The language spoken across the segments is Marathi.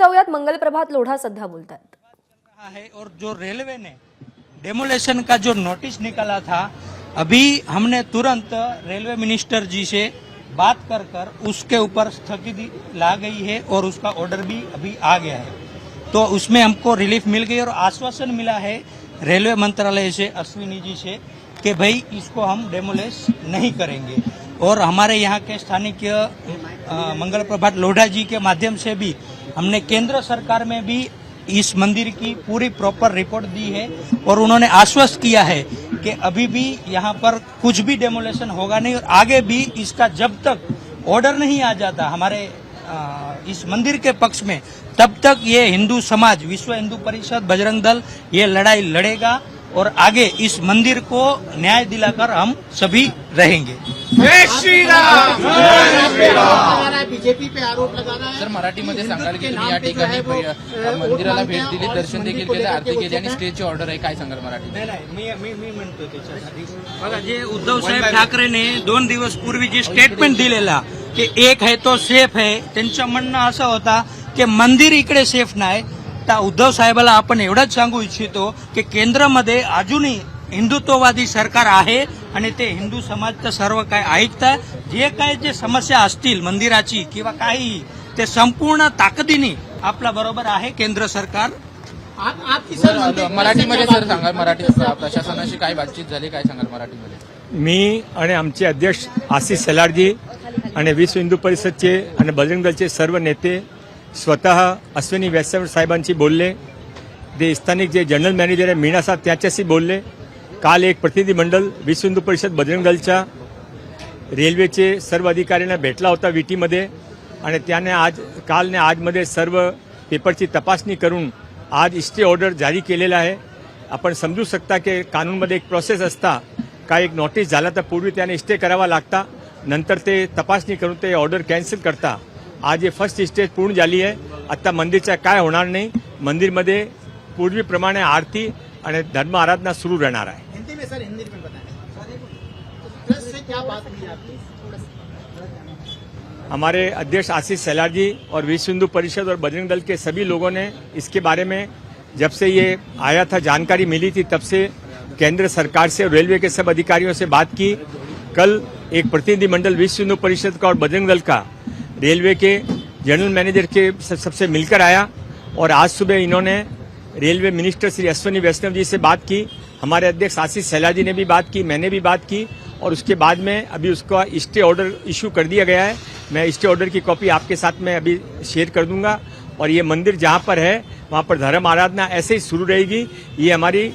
जाऊयात, मंगलप्रभात लोढा सध्या बोलतात। है और जो रेलवे ने डेमोलेशन का जो नोटिस निकाला था, अभी हमने तुरंत रेलवे मिनिस्टर जी से बात कर उसके ऊपर स्थगिति ला गई है और उसका ऑर्डर भी अभी आ गया है। तो उसमें हमको रिलीफ मिल गई और आश्वासन मिला है रेलवे मंत्रालय से, अश्विनी जी से, कि भाई इसको हम डेमोलेश नहीं करेंगे। और हमारे यहाँ के स्थानिक मंगल प्रभात लोढ़ा जी के माध्यम से भी हमने केंद्र सरकार में भी इस मंदिर की पूरी प्रॉपर रिपोर्ट दी है और उन्होंने आश्वस्त किया है कि अभी भी यहाँ पर कुछ भी डेमोलेशन होगा नहीं और आगे भी इसका जब तक ऑर्डर नहीं आ जाता हमारे इस मंदिर के पक्ष में, तब तक ये हिंदू समाज, विश्व हिंदू परिषद, बजरंग दल ये लड़ाई लड़ेगा और आगे इस मंदिर को न्याय दिलाकर हम सभी रहेंगे। जय श्री राम। बीजेपी पे आरोप लगा रहा है सर, मराठीमध्ये सांगाल की तुम्ही या ठिकाणी मंदिराला भेट दिली, दर्शन देखील केलं, आरती केली आणि स्टेजची ऑर्डर आहे, काय सांगाल मराठी? नाही, मी म्हणतो त्याच्यासाठी बघा, जे उद्धव साहेब ठाकरेने 2 दिवस पूर्वी जे स्टेटमेंट दिलेला की एक है तो सेफ है, त्यांचं म्हणणं असं होता की मंदिर इकडे सेफ नाही। तर उद्धव साहेबाला आपण एवढंच सांगू इच्छितो की केंद्रामध्ये अजूनही हिंदुत्ववादी सरकार आहे आणि ते हिंदू समाजचं सर्व काय ऐकतं। जे काय जे समस्या असतील मंदिराची किंवा काही, ते संपूर्ण ताकदीने आपल्या बरोबर आहे केंद्र सरकार। आपकी सर मराठीमध्ये सर सांगा, मराठी प्रशासनाशी काय बातचीत झाली, काय सांगाल मराठीमध्ये? मी आणि आमचे अध्यक्ष आशिष शेलारजी आणि विश्व हिंदू परिषदचे आणि बजरंग दलचे सर्व नेते स्वतः अश्विनी वैष्णव साहेबांशी बोलले। ते स्थानिक जे जनरल मॅनेजर आहे मीना साहेब त्याच्याशी बोलले। काल एक प्रतिनिधी मंडळ विश्व हिंदू परिषद बजरंग दलच्या रेल्वेचे सर्व अधिकाऱ्यांना भेटला होता विटीमध्ये आणि त्याने कालने आजमध्ये सर्व पेपरची तपासणी करून आज स्टे ऑर्डर जारी केलेला आहे। आपण समजू शकता की कानूनमध्ये एक प्रोसेस असता, काय एक नोटीस झाला तर पूर्वी त्याने स्टे करावा लागता, नंतर ते तपासणी करून ते ऑर्डर कॅन्सल करता। आज ये फर्स्ट स्टेज पूर्ण झाली आहे। आता मंदिरचा काय होणार नाही, मंदिरमध्ये पूर्वीप्रमाणे आरती आणि धर्म आराधना सुरू रहना है। हिंदी में सर, हिंदी में बताएं प्रेस से क्या बात हुई आपकी? हमारे अध्यक्ष आशीष शेलार जी और विश्व हिंदू परिषद और बजरंग दल के सभी लोगों ने इसके बारे में जब से ये आया था, जानकारी मिली थी, तब से केंद्र सरकार से और रेलवे के सब अधिकारियों से बात की। कल एक प्रतिनिधि मंडल विश्व हिंदू परिषद का और बजरंग दल का रेलवे के जनरल मैनेजर के सबसे मिलकर आया और आज सुबह इन्होंने रेलवे मिनिस्टर श्री अश्विनी वैष्णव जी से बात की। हमारे अध्यक्ष आशीष शेलार जी ने भी बात की, मैंने भी बात की और उसके बाद में अभी उसका स्टे ऑर्डर इशू कर दिया गया है। मैं स्टे ऑर्डर की कॉपी आपके साथ में अभी शेयर कर दूंगा और ये मंदिर जहाँ पर है वहाँ पर धर्म आराधना ऐसे ही शुरू रहेगी। ये हमारी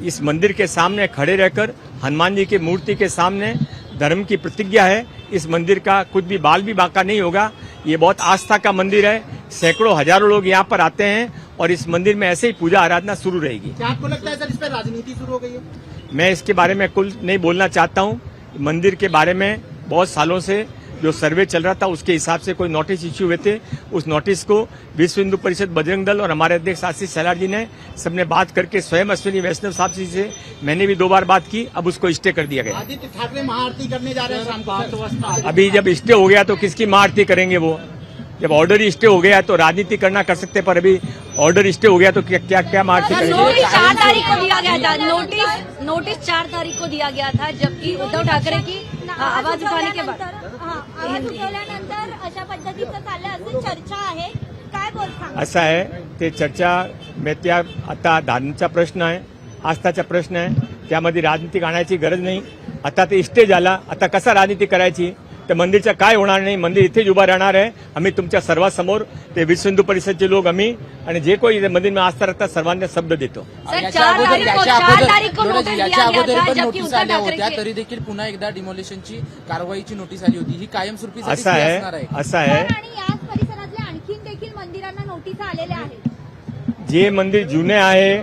इस मंदिर के सामने खड़े रहकर हनुमान जी की मूर्ति के सामने धर्म की प्रतिज्ञा है। इस मंदिर का कुछ भी बाल भी बांका नहीं होगा। ये बहुत आस्था का मंदिर है, सैकड़ों हजारों लोग यहाँ पर आते हैं और इस मंदिर में ऐसे ही पूजा आराधना शुरू रहेगी। क्या आपको लगता है सर इस पर राजनीति शुरू हो गई है? मैं इसके बारे में कुल नहीं बोलना चाहता हूँ। मंदिर के बारे में बहुत सालों से जो सर्वे चल रहा था उसके हिसाब से कोई नोटिस इश्यू हुए थे, उस नोटिस को विश्व हिंदू परिषद बजरंग दल और हमारे अध्यक्ष आशीष शेलार जी ने सबने बात करके स्वयं अश्विनी वैष्णव साहब जी से मैंने भी 2 बार बात की, अब उसको स्टे कर दिया गया। आदित्य ठाकरे महाआरती करने जा रहे हैं शाम को। अभी जब स्टे हो गया तो किसकी महाआरती करेंगे? वो जब ऑर्डर ही स्टे हो गया तो राजनीति करना कर सकते, पर अभी ऑर्डर स्टे हो गया तो क्या क्या महाआरती करेंगे? नोटिस 4 तारीख को दिया गया था, नोटिस 4 तारीख को दिया गया था, जबकि उद्धव ठाकरे की आवाज उठाने के बाद आवाज उठवल्यानंतर अशा पद्धतीचं चाललं असं चर्चा आहे, काय बोलता? असं आहे ते चर्चा में त्या आता धार्मिकचा प्रश्न आहे, आस्थाचा प्रश्न आहे, त्यामध्ये राजनीती आणायची गरज नाही। आता ते स्टे झाला, आता कसा राजनीती करायची? तर मंदिरचं काय होणार नाही, मंदिर इथेच उभा राहणार आहे। आम्ही तुमच्या सर्वांसमोर ते विश्व हिंदू परिषदचे लोक आम्ही आणि जे कोणी मंदिर में आस्था रखतात सर्वांना शब्द देतो। याच्या अगोदर पण नोटीस आल्या होत्या, तरी देखील पुन्हा एकदा डिमोलेशनची कारवाईची नोटीस आली होती, ही कायमस्वरूपी असं आहे आणि याच परिसरातल्या आणखीन देखील मंदिरांना नोटीस आलेल्या आहेत। जे मंदिर जुने आहे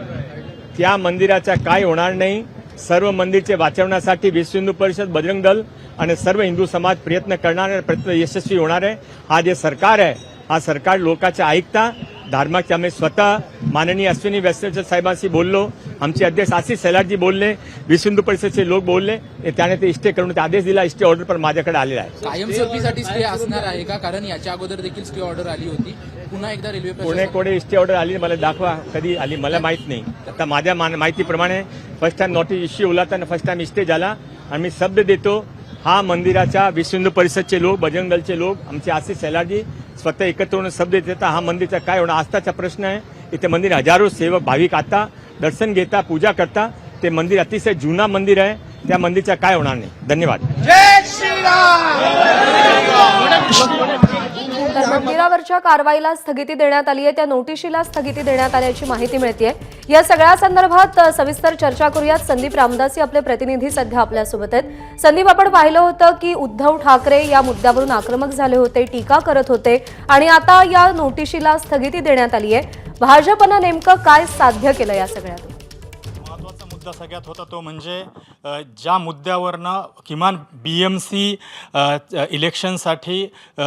त्या मंदिराचा काय होणार नाही। सर्व मंदिरचे वाचवण्यासाठी विश्व हिंदू परिषद बजरंग दल आणि सर्व हिंदू समाज प्रयत्न करणार आहे, प्रयत्न यशस्वी होणार आहे। हा जे सरकार आहे हा सरकार लोकांच्या ऐकता धार्मिक आम्ही स्वतः माननीय अश्विनी वैष्णव साहेबांशी बोललो, आमचे अध्यक्ष आशिष शेलार जी बोलले, विश्व हिंदू परिषदचे लोक बोलले, त्याने ते स्टे करून आदेश दिला, स्टे ऑर्डर पण माझ्याकडे आलेला आहे। कायमस्वरूपीसाठी स्टे असणार आहे का? कारण याच्या अगोदर देखील स्टे ऑर्डर आली होती, पुन्हा एकदा रेल्वे पुणे कोडे इस्टे ऑर्डर आली मला दाखवा कधी आली मला माहित नाही. आता माझ्या माहितीप्रमाणे first time notice issue Hola तर फर्स्ट टाइम इस्टे झाला आणि मी शब्द देतो हा मंदिराच्या विश्व हिंदू परिषदचे लोक बजरंग दलचे लोक आमचे आशिष शेलारजी स्वतः एकत्र होऊन शब्द देतात. हा मंदिरचा काय होणार आस्थाचा प्रश्न आहे. इथे मंदिर हजारो सेवक भाविक आता दर्शन घेता पूजा करता. ते मंदिर अतिशय जुना मंदिर आहे. त्या मंदिरचा काय होणार नाही. धन्यवाद. जय श्रीराम. तर मंदिरावरच्या कारवाईला स्थगिती देण्यात आली आहे. त्या नोटिशीला स्थगिती देण्यात आल्याची माहिती मिळते. या सगळ्या संदर्भात सविस्तर चर्चा करूयात. संदीप रामदासी आपले प्रतिनिधी सध्या आपल्यासोबत आहेत. संदीप, आपण पाहिलं होतं की उद्धव ठाकरे या मुद्द्यावरून आक्रमक झाले होते, टीका करत होते आणि आता या नोटिशीला स्थगिती देण्यात आली आहे. भाजपनं नेमकं काय साध्य केलं या सगळ्यात? महत्त्वाचा मुद्दा सगळ्यात होता तो म्हणजे ज्या मुद्द्यावरनं किमान BMC इलेक्शनसाठी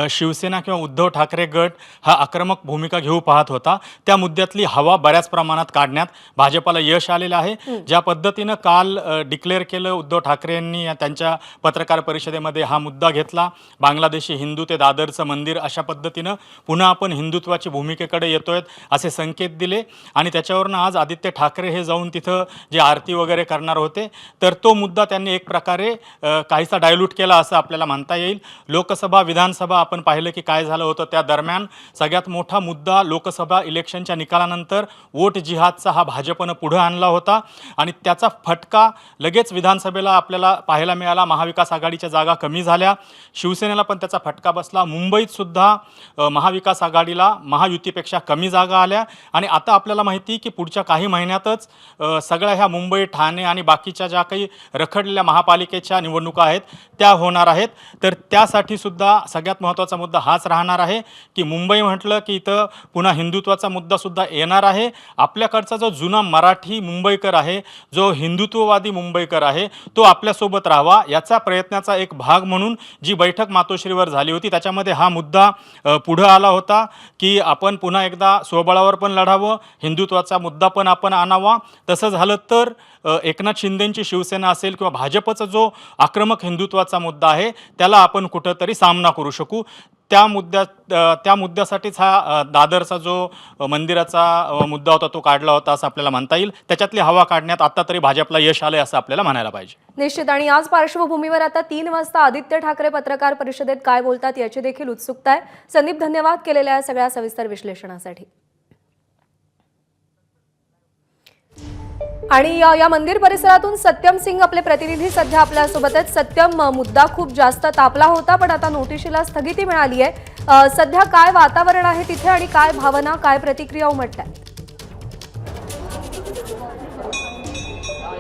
शिवसेना किंवा उद्धव ठाकरे गट हा आक्रमक भूमिका घेऊ पाहत होता, त्या मुद्द्यातली हवा बऱ्याच प्रमाणात काढण्यात भाजपाला यश आलेलं आहे. ज्या पद्धतीनं काल डिक्लेअर केलं उद्धव ठाकरेंनी त्यांच्या पत्रकार परिषदेमध्ये हा मुद्दा घेतला, बांगलादेशी हिंदू ते दादरचं मंदिर अशा पद्धतीनं पुन्हा आपण हिंदुत्वाची भूमिकेकडे येतोय असे संकेत दिले आणि त्याच्यावरनं आज आदित्य ठाकरे हे जाऊन तिथं जे आरती वगैरे करणार होते तर तो मुद्दा त्यांनी एक प्रकारे काहीसा डायल्यूट केला असं आपल्याला म्हणता येईल. लोकसभा विधानसभा आपण पाहिलं की काय झालं होतं त्या दरम्यान सगळ्यात मोठा मुद्दा लोकसभा इलेक्शनच्या निकालानंतर वोट जिहादचा हा भाजपनं पुढं आणला होता आणि त्याचा फटका लगेच विधानसभेला आपल्याला पाहायला मिळाला. महाविकास आघाडीच्या जागा कमी झाल्या, शिवसेनेला पण त्याचा फटका बसला. मुंबईत सुद्धा महाविकास आघाडीला महायुतीपेक्षा कमी जागा आल्या आणि आता आपल्याला माहिती की पुढच्या काही महिन्यातच सगळ्या ह्या मुंबई ठाणे आणि बाकीच्या ज्या काही रखडलेल्या महापालिकेच्या निवडणुका आहेत त्या होणार आहेत. तर त्यासाठी सुद्धा सगळ्यात महत्त्वाचा मुद्दा हाच राहणार आहे की मुंबई म्हटलं की इथं पुन्हा हिंदुत्वाचा मुद्दासुद्धा येणार आहे. आपल्याकडचा जो जुना मराठी मुंबईकर आहे, जो हिंदुत्ववादी मुंबईकर आहे, तो आपल्यासोबत राहावा याचा प्रयत्नाचा एक भाग म्हणून जी बैठक मातोश्रीवर झाली होती त्याच्यामध्ये हा मुद्दा पुढं आला होता की आपण पुन्हा एकदा स्वबळावर पण लढावं, हिंदुत्वाचा मुद्दा पण आपण आणावा. तसं झालं तर एकनाथ शिंदेंची शिवसेना असेल किंवा भाजपचा जो आक्रमक हिंदुत्वाचा मुद्दा आहे त्याला आपण कुठंतरी सामना करू शकू. त्या मुद्द्यासाठीच हा दादरचा जो मंदिराचा मुद्दा होता तो काढला होता असं आपल्याला म्हणता येईल. त्याच्यातली हवा काढण्यात आता तरी भाजपला यश आलंय असं आपल्याला म्हणायला पाहिजे. निश्चित. आणि याच पार्श्वभूमीवर आता 3 वाजता आदित्य ठाकरे पत्रकार परिषदेत काय बोलतात याची देखील उत्सुकता आहे. संदीप, धन्यवाद केलेल्या सगळ्या सविस्तर विश्लेषणासाठी. आणि या मंदिर परिसरातून सत्यम सिंग आपले प्रतिनिधी सध्या आपल्यासोबत आहेत. सत्यम, मुद्दा खूप जास्त तापला होता पण आता नोटिशीला स्थगिती मिळाली आहे. सध्या काय वातावरण आहे तिथे आणि काय भावना, काय प्रतिक्रिया उमटतात?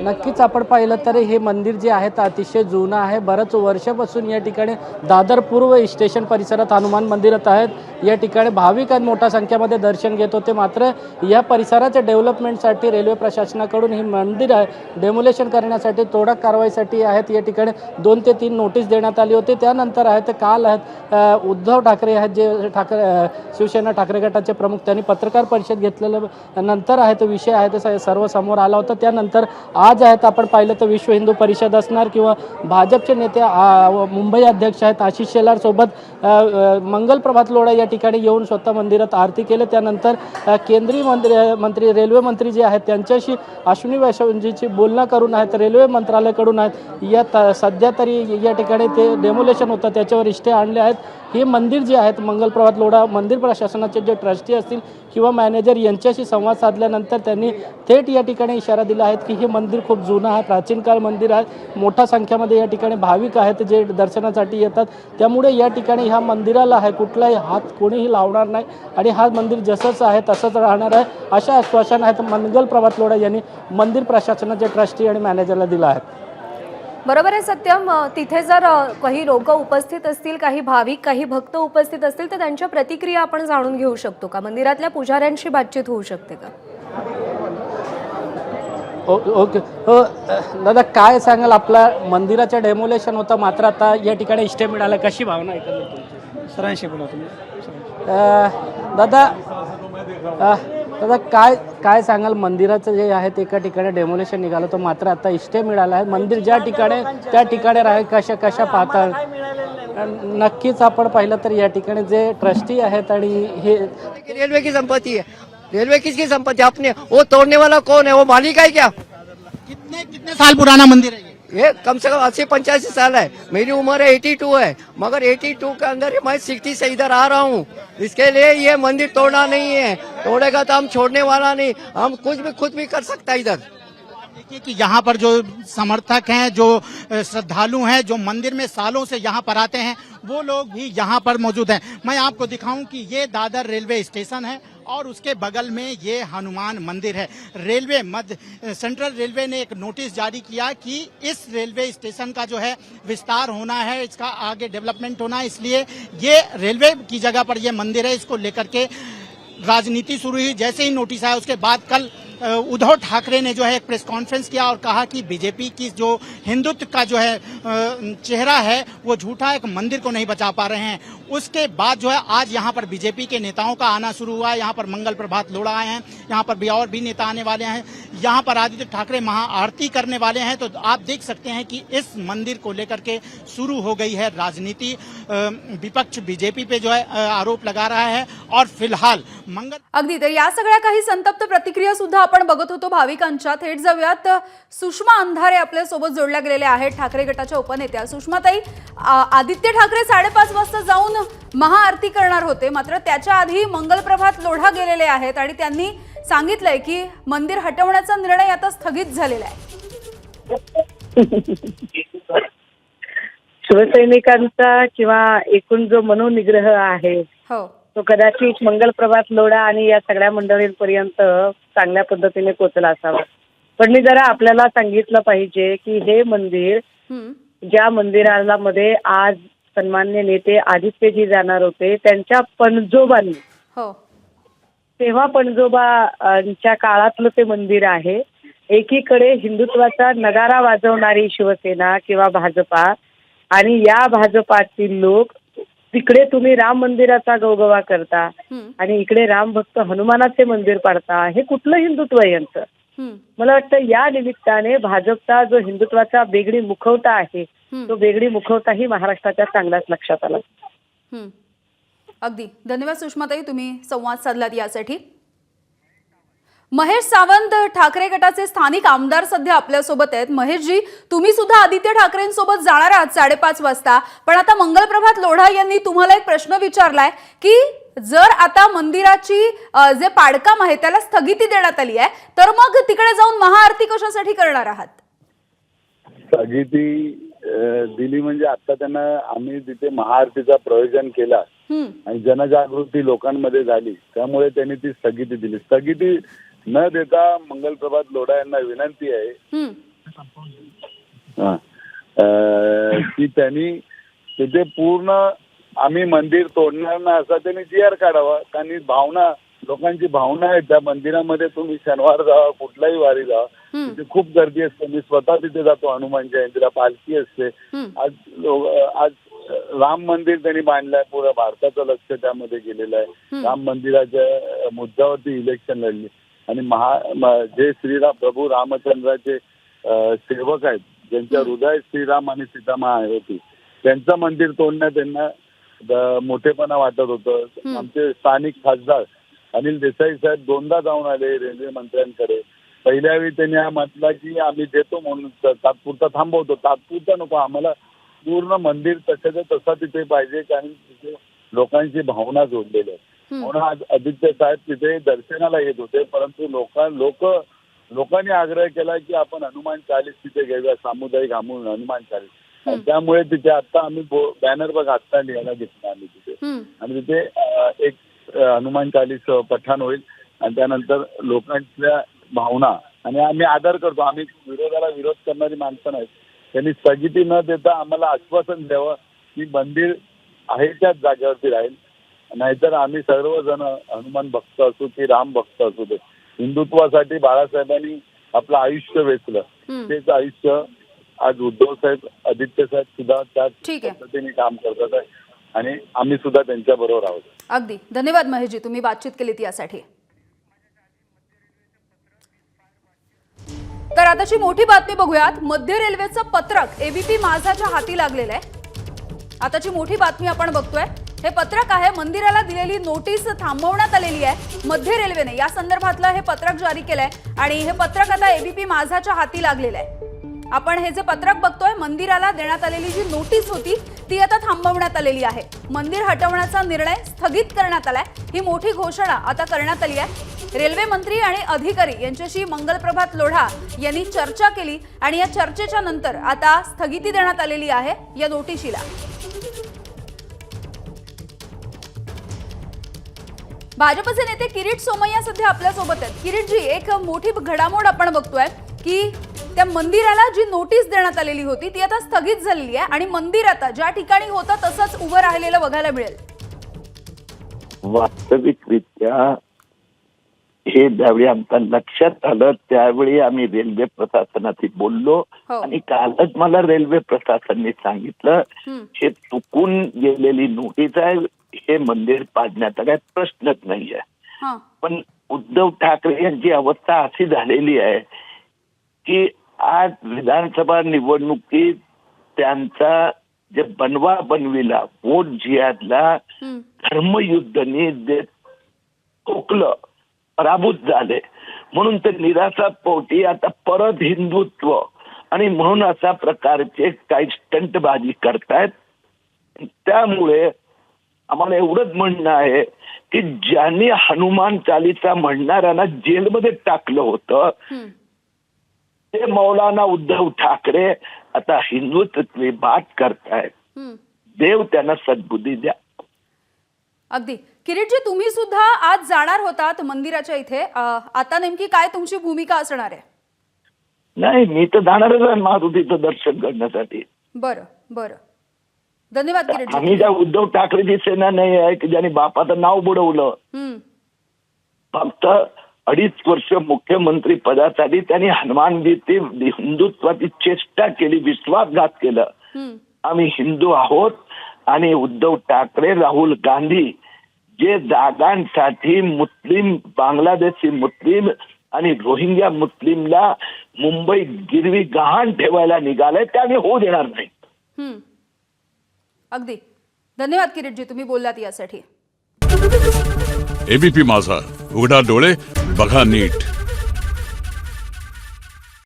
नक्कीच आपण पाहिलं तर हे मंदिर जे आहे ते अतिशय जुनं आहे. बऱ्याच वर्षापासून या ठिकाणी दादर पूर्व स्टेशन परिसरात हनुमान मंदिरात आहेत. या ठिकाणी भाविक आणि मोठ्या संख्येमध्ये दर्शन घेत होते. मात्र या परिसराच्या डेव्हलपमेंटसाठी रेल्वे प्रशासनाकडून ही मंदिर आहे डेमोलेशन करण्यासाठी तोडा कारवाईसाठी आहेत या ठिकाणी 2 ते 3 नोटीस देण्यात आली होती. त्यानंतर आहेत काल आहेत उद्धव ठाकरे आहेत जे शिवसेना ठाकरे गटाचे प्रमुख, त्यांनी पत्रकार परिषद घेतलेल्या नंतर आहे तो विषय आहे ते सर्व समोर आला होता. त्यानंतर आज आहेत आपण पाहिलं तर विश्व हिंदू परिषद असणार किंवा भाजपचे नेते मुंबई अध्यक्ष आहेत आशिष शेलार सोबत मंगल प्रभात लोढा या ठिकाणी येऊन स्वतः मंदिरात आरती केले. त्यानंतर केंद्रीय मंत्री रेल्वे मंत्री जे आहेत त्यांच्याशी अश्विनी वैष्णवजींची बोलणं करून आहेत रेल्वे मंत्रालयाकडून आहेत या सध्या तरी या ठिकाणी ते डेमोलेशन होतं त्याच्यावर स्टे आणले आहेत. हे मंदिर जे आहेत मंगल प्रभात लोढा मंदिर प्रशासनाचे जे ट्रस्टी असतील किंवा मॅनेजर यांच्याशी संवाद साधल्यानंतर त्यांनी थेट या ठिकाणी इशारा दिला आहे की हे मंदिर खूप जुनं आहे, प्राचीन काळ मंदिर आहे, मोठ्या संख्येमध्ये या ठिकाणी भाविक आहेत जे दर्शनासाठी येतात. त्यामुळे या ठिकाणी ह्या मंदिराला आहे कुठलाही हात कोणीही लावणार नाही आणि हा मंदिर जसंच आहे तसंच राहणार आहे अशा आश्वासन आहेत मंगल प्रभात लोढा यांनी मंदिर प्रशासनाचे ट्रस्टी आणि मॅनेजरला दिलं आहे. बरोबर आहे सत्यम. तिथे जर काही लोक उपस्थित असतील, काही भाविक, काही भक्त उपस्थित असतील तर त्यांच्या प्रतिक्रिया आपण जाणून घेऊ शकतो का? मंदिरातल्या पुजाऱ्यांशी बातचीत होऊ शकते का? ओके हो दादा, काय सांगाल? आपला मंदिराचं डेमोलेशन होतं मात्र आता या ठिकाणी स्टे मिळाला, कशी भावना आहे सरांशी बोला तुम्ही? दादा काय सांगाल? मंदिराचं जे आहे ते एका ठिकाणी डेमोलेशन निघालं तर मात्र आता स्टे मिळाला आहे. मंदिर ज्या ठिकाणी त्या ठिकाणी राहील, कशा पाहतात? नक्कीच आपण पाहिलं तर या ठिकाणी जे ट्रस्टी आहेत आणि हे रेलवे की संपत्ति है, रेलवे किसकी संपत्ति है? अपने वो तोड़ने वाला कौन है? वो मालिक है क्या? कितने साल पुराना मंदिर है ये कम से कम 80-85 साल है। मेरी उम्र है 82 है, मगर 82 के अंदर मैं 60 से इधर आ रहा हूँ। इसके लिए ये मंदिर तोड़ना नहीं है, तोड़ेगा तो हम छोड़ने वाला नहीं, हम कुछ भी खुद भी कर सकता है इधर। देखिए कि यहाँ पर जो समर्थक हैं, जो श्रद्धालु हैं, जो मंदिर में सालों से यहाँ पर आते हैं, वो लोग भी यहाँ पर मौजूद हैं। मैं आपको दिखाऊं कि ये दादर रेलवे स्टेशन है और उसके बगल में ये हनुमान मंदिर है। रेलवे मध्य सेंट्रल रेलवे ने एक नोटिस जारी किया कि इस रेलवे स्टेशन का जो है विस्तार होना है, इसका आगे डेवलपमेंट होना है, इसलिए ये रेलवे की जगह पर ये मंदिर है। इसको लेकर के राजनीति शुरू हुई। जैसे ही नोटिस आया उसके बाद कल उद्धव ठाकरे ने जो है एक प्रेस कॉन्फ्रेंस किया और कहा कि बीजेपी की जो हिंदुत्व का जो है चेहरा है वो झूठा, एक मंदिर को नहीं बचा पा रहे हैं। उसके बाद जो है आज यहाँ पर बीजेपी के नेताओं का आना शुरू हुआ है। यहाँ पर मंगल प्रभात लोढ़ा आए हैं, यहाँ पर भी और भी नेता आने वाले हैं, यहाँ पर आदित्य ठाकरे महाआरती करने वाले हैं। तो आप देख सकते हैं कि इस मंदिर को लेकर के शुरू हो गई है राजनीति। विपक्ष बीजेपी पे जो है आरोप लगा रहा है और फिलहाल मंगल अगदी तर या सगळ्या काही संतप्त प्रतिक्रिया सुद्धा आपण बघत होतो भाविकांच्या। थेट जाऊयात, सुषमा अंधारे आपल्या सोबत जोडल्या गेलेल्या आहेत, ठाकरे गटाच्या उपनेत्या। सुषमाताई, आदित्य ठाकरे 5:30 वाजता जाऊन महाआरती करणार होते, मात्र त्याच्या आधी मंगल प्रभात लोढा गेलेले आहेत आणि त्यांनी सांगितलंय की मंदिर हटवण्याचा निर्णय आता स्थगित झालेला आहे। शिवसैनिकांचा किंवा एकूण जो मनोनिग्रह आहे तो कदाचित मंगल प्रभात लोढा आणि या सगळ्या मंडळींपर्यंत चांगल्या पद्धतीने पोहोचला असावा। पण मी जरा आपल्याला सांगितलं पाहिजे की हे मंदिर, ज्या मंदिराला मध्ये आज सन्मान्य नेते आदित्यजी जाणार होते, त्यांच्या पणजोबांनी, तेव्हा पणजोबांच्या काळातलं ते मंदिर आहे। एकीकडे हिंदुत्वाचा नगारा वाजवणारी शिवसेना किंवा भाजपा आणि या भाजपातील लोक, तिकडे तुम्ही राम मंदिराचा गवगवा करता आणि इकडे राम भक्त हनुमानाचे मंदिर पाडता, हे कुठलं हिंदुत्व आहे यांचं? मला वाटतं या निमित्ताने भाजपचा जो हिंदुत्वाचा बेगडी मुखवटा आहे तो बेगडी मुखवटाही महाराष्ट्राच्या चांगलाच लक्षात आला। अगदी धन्यवाद सुषमाताई, तुम्ही संवाद साधलात यासाठी। महेश सावंत ठाकरे गटाचे स्थानिक आमदार सध्या आपल्या सोबत आहेत। महेशजी, तुम्ही सुद्धा आदित्य ठाकरेंसोबत जाणार आहात 5:30 वाजता, पण आता मंगल प्रभात लोढा यांनी तुम्हाला एक प्रश्न विचारलाय की जर आता मंदिराची जे पाडकाम आहे त्याला स्थगिती देण्यात आली आहे, तर मग तिकडे जाऊन महाआरती कशासाठी करणार आहात? स्थगिती दिली म्हणजे आता त्यांना आम्ही तिथे महाआरतीचा प्रयोजन केला आणि जनजागृती लोकांमध्ये झाली, त्यामुळे त्यांनी ती स्थगिती दिली। स्थगिती न देता मंगल प्रभात लोढा यांना विनंती आहे की त्यांनी तिथे पूर्ण आम्ही मंदिर तोडणार ना असा त्यांनी जी.आर. काढावा। कारण भावना, लोकांची भावना आहे त्या मंदिरामध्ये। तुम्ही शनिवार जावा, कुठलाही वारी जावा, तिथे खूप गर्दी असते। मी स्वतः तिथे जातो, हनुमान जयंतीला पालखी असते। आज राम मंदिर त्यांनी बांधलंय, पुऱ्या भारताचं लक्ष त्यामध्ये गेलेलं आहे। राम मंदिराच्या मुद्द्यावरती इलेक्शन लढली आणि जे श्रीराम प्रभू रामचंद्राचे सेवक आहेत, ज्यांच्या हृदयात श्रीराम आणि सीतामा होती, त्यांचं मंदिर तोडण्यात त्यांना मोठेपणा वाटत होतं। आमचे स्थानिक खासदार अनिल देसाई साहेब 2दा जाऊन आले रेल्वे मंत्र्यांकडे। पहिल्या वेळी त्यांनी म्हटलं की आम्ही देतो म्हणून, तात्पुरता थांबवतो, तात्पुरता नको, आम्हाला पूर्ण मंदिर तसं तसं तिथे पाहिजे, कारण तिथे लोकांची भावना जोडलेली आहे। म्हणून आज आदित्य साहेब तिथे दर्शनाला येत होते, परंतु लोकांनी आग्रह केला की आपण हनुमान चालीस तिथे घेऊया, सामुदायिक हनुमान चालीस। त्यामुळे तिथे आता आम्ही बॅनर बघ आत्ता लिहायला घेतला आम्ही तिथे, आणि तिथे एक हनुमान चालीस पठण होईल आणि त्यानंतर लोकांच्या भावना, आणि आम्ही आदर करतो, आम्ही विरोधाला विरोध करणारी माणसं नाहीत। त्यांनी स्थगिती न देता आम्हाला आश्वासन द्यावं की मंदिर आहे त्याच जागेवरती राहील, नाहीतर आम्ही सर्वजण हनुमान भक्त असू की राम भक्त असू दे, हिंदुत्वासाठी बाळासाहेबांनी आपलं आयुष्य वेचलं, तेच आयुष्य आज उद्धव साहेब, आदित्य साहेब सुद्धा त्याच पद्धतीने काम करतात आहे आणि आम्ही सुद्धा त्यांच्या बरोबर आहोत। अगदी धन्यवाद महेशजी, तुम्ही बातचीत केलीत यासाठी। तर आताची मोठी बातमी बघूयात। मध्य रेल्वेचं पत्रक एबीपी माझाच्या हाती लागलेलं आहे। आताची मोठी बातमी आपण बघतोय. हे पत्रक आहे, मंदिराला दिलेली नोटीस थांबवण्यात आलेली आहे मध्य रेल्वेने. या संदर्भातलं हे पत्रक जारी केलंय आणि हे पत्रक आता एबीपी माझाच्या हाती लागलेलं आहे. आपण हे जे पत्रक बघतोय, मंदिराला देण्यात आलेली जी नोटीस होती ती आता थांबवण्यात आलेली आहे. मंदिर हटवण्याचा निर्णय स्थगित करण्यात आलाय. ही मोठी घोषणा आता करण्यात आली आहे. रेल्वे मंत्री आणि अधिकारी यांच्याशी मंगलप्रभात लोढा यांनी चर्चा केली आणि या चर्चेच्या नंतर आता स्थगिती देण्यात आलेली आहे या नोटिशीला. भाजपचे नेते किरीट सोमय्या सध्या आपल्या सोबत आहेत. किरीटजी, एक मोठी घडामोड आपण बघतोय की त्या मंदिराला जी नोटीस देण्यात आलेली होती ती आता स्थगित झालेली आहे आणि मंदिर आता ज्या ठिकाणी होतं तसंच उभं राहिलेलं बघायला मिळेल. वास्तविकरित्या हे ज्यावेळी आमच्या लक्षात आलं त्यावेळी आम्ही रेल्वे प्रशासनाशी बोललो आणि कालच मला रेल्वे प्रशासनाने सांगितलं हे चुकून गेलेली नोटीस आहे, हे मंदिर पाडण्याचा काही प्रश्नच नाहीये. पण उद्धव ठाकरे यांची अवस्था अशी झालेली आहे की आज विधानसभा निवडणुकीत त्यांचा जे बनवा बनविला वोट जिहादला धर्मयुद्धनी जे ठोकलं, पराभूत झाले, म्हणून ते निराशापोटी आता परत हिंदुत्व आणि म्हणून अशा प्रकारचे काही स्टंटबाजी करतायत. त्यामुळे आम्हाला एवढंच म्हणणं आहे की ज्यांनी हनुमान चालीसा म्हणणाऱ्यांना जेलमध्ये टाकलं होतं ते मौलाना उद्धव ठाकरे आता हिंदुत्वाची बात करतायत. देव त्यांना सद्बुद्धी द्या. अगदी. किरीटजी, तुम्ही सुद्धा आज जाणार होतात मंदिराच्या इथे. आता नेमकी काय तुमची भूमिका असणार आहे? नाही, मी तर जाणारच आहे मारुतीचं दर्शन करण्यासाठी. बरं बरं, धन्यवाद किरीटजी. आम्ही त्या उद्धव ठाकरेची सेना नाही आहे की ज्यांनी बापाचं नाव बुडवलं. फक्त 2.5 वर्ष मुख्यमंत्री पदासाठी त्यांनी हनुमानजीची हिंदुत्वाची चेष्टा केली, विश्वासघात केलं. आम्ही हिंदू आहोत आणि उद्धव ठाकरे, राहुल गांधी जे जागांसाठी मुस्लिम, बांगलादेशी मुस्लिम आणि रोहिंग्या मुस्लिमला मुंबई गिरवी गहाण ठेवायला निघाले ते आम्ही होऊ देणार नाही. अगदी धन्यवाद किरीटजी, तुम्ही बोललात यासाठी. एबीपी माझा, उघडा डोळे बघा नीट.